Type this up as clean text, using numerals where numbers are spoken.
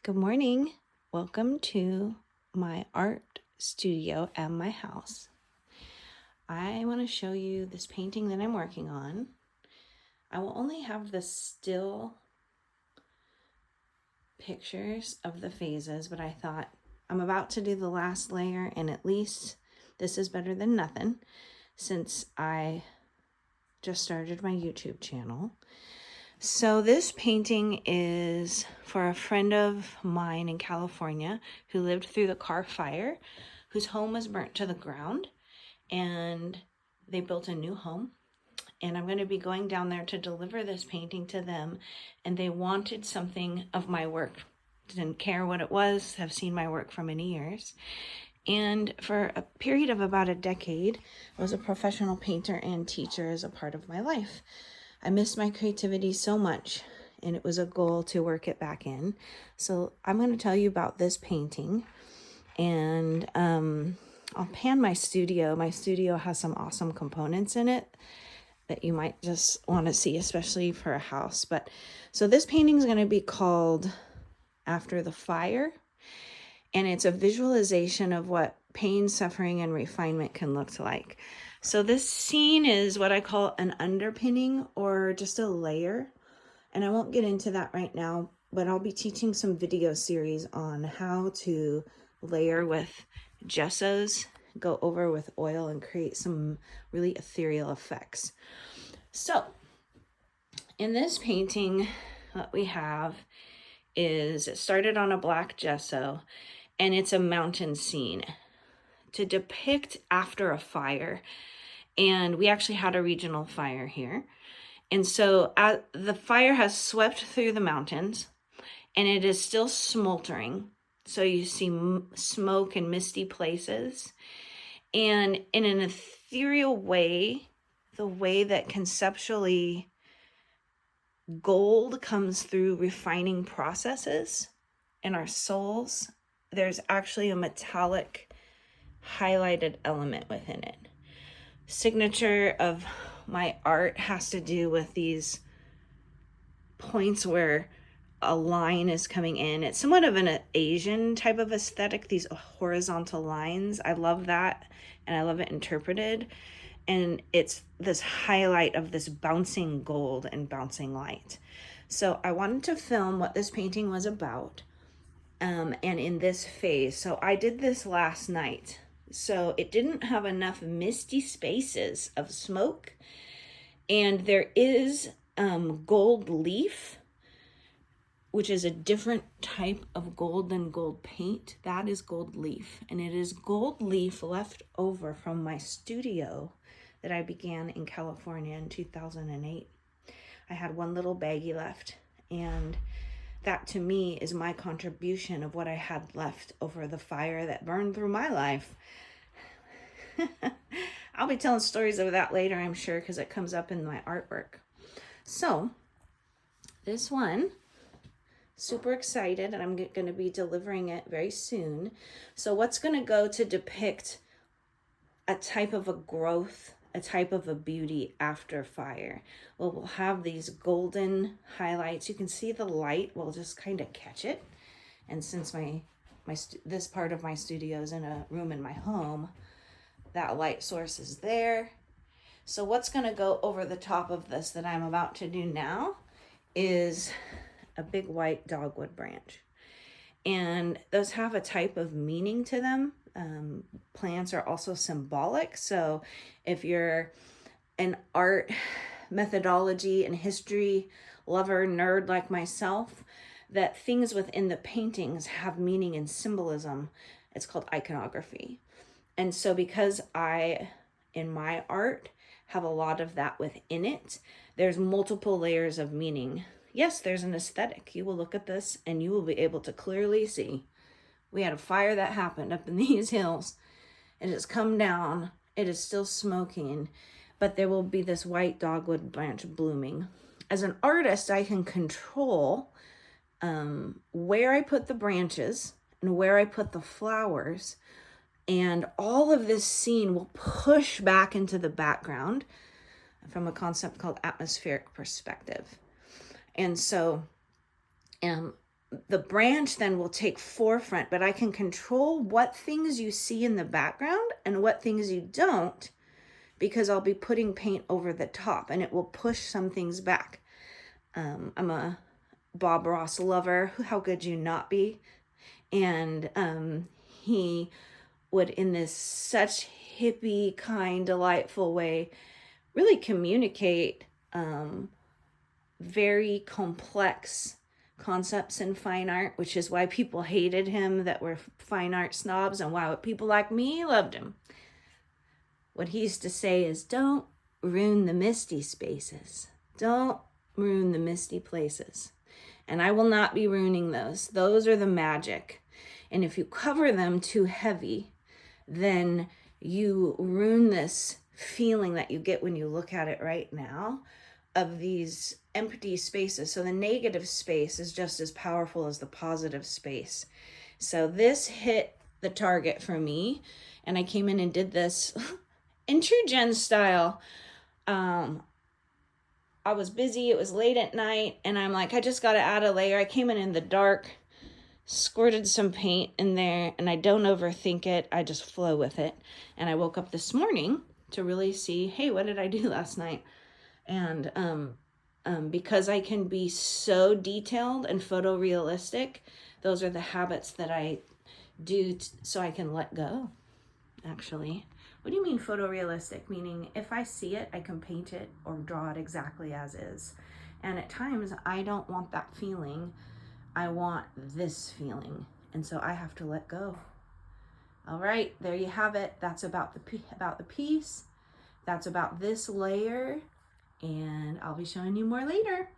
Good morning. Welcome to my art studio at my house. I want to show you this painting that I'm working on. I will only have the still pictures of the phases, but I thought I'm about to do the last layer, and at least this is better than nothing since I just started my YouTube channel. So this painting is for a friend of mine in California who lived through the Carr Fire, whose home was burnt to the ground, and they built a new home. And I'm going to be going down there to deliver this painting to them, and they wanted something of my work. Didn't care what it was, have seen my work for many years. And for a period of about a decade, I was a professional painter and teacher as a part of my life. I missed my creativity so much, and it was a goal to work it back in. So I'm going to tell you about this painting, and I'll pan my studio. My studio has some awesome components in it that you might just want to see, especially for a house. So this painting is going to be called After the Fire, and it's a visualization of what pain, suffering, and refinement can look like. So this scene is what I call an underpinning, or just a layer. And I won't get into that right now, but I'll be teaching some video series on how to layer with gessos, go over with oil, and create some really ethereal effects. So in this painting, what we have is, it started on a black gesso, and it's a mountain scene to depict after a fire. And we actually had a regional fire here. And so the fire has swept through the mountains, and it is still smoldering. So you see smoke in misty places. And in an ethereal way, the way that conceptually gold comes through refining processes in our souls, there's actually a metallic highlighted element within it. Signature of my art has to do with these points where a line is coming in. It's somewhat of an Asian type of aesthetic, these horizontal lines. I love that, and I love it interpreted. And it's this highlight of this bouncing gold and bouncing light. So I wanted to film what this painting was about, and in this phase. So I did this last night. So it didn't have enough misty spaces of smoke. And there is gold leaf, which is a different type of gold than gold paint. That is gold leaf. And it is gold leaf left over from my studio that I began in California in 2008. I had one little baggie left. And that to me is my contribution of what I had left over the fire that burned through my life. I'll be telling stories of that later, I'm sure, because it comes up in my artwork. So this one, super excited, and I'm going to be delivering it very soon. So what's going to go to depict a type of a growth, a type of a beauty after fire? Well, we'll have these golden highlights. You can see the light will just kind of catch it. And since this part of my studio is in a room in my home, that light source is there. So what's going to go over the top of this that I'm about to do now is a big white dogwood branch. And those have a type of meaning to them. Plants are also symbolic. So if you're an art methodology and history lover, nerd like myself, that things within the paintings have meaning and symbolism. It's called iconography. And so because I, in my art, have a lot of that within it, there's multiple layers of meaning. Yes, there's an aesthetic. You will look at this and you will be able to clearly see we had a fire that happened up in these hills. It has come down. It is still smoking, but there will be this white dogwood branch blooming. As an artist, I can control where I put the branches and where I put the flowers. And all of this scene will push back into the background from a concept called atmospheric perspective. And so the branch then will take forefront, but I can control what things you see in the background and what things you don't, because I'll be putting paint over the top and it will push some things back. I'm a Bob Ross lover. How could you not be? And he would, in this such hippie, kind, delightful way, really communicate very complex concepts in fine art, which is why people hated him that were fine art snobs, and why people like me loved him. What he used to say is, don't ruin the misty spaces. Don't ruin the misty places. And I will not be ruining those. Those are the magic. And if you cover them too heavy, then you ruin this feeling that you get when you look at it right now of these empty spaces. So the negative space is just as powerful as the positive space. So this hit the target for me, and I came in and did this in true Jen style. I was busy, it was late at night, and I'm like, I just gotta add a layer. I came in the dark, squirted some paint in there, and I don't overthink it. I just flow with it. And I woke up this morning to really see, hey, what did I do last night? And because I can be so detailed and photorealistic, those are the habits that I do so I can let go, actually. What do you mean photorealistic? Meaning if I see it, I can paint it or draw it exactly as is. And at times, I don't want that feeling. I want this feeling. And so I have to let go. All right, there you have it. That's about the piece. That's about this layer. And I'll be showing you more later.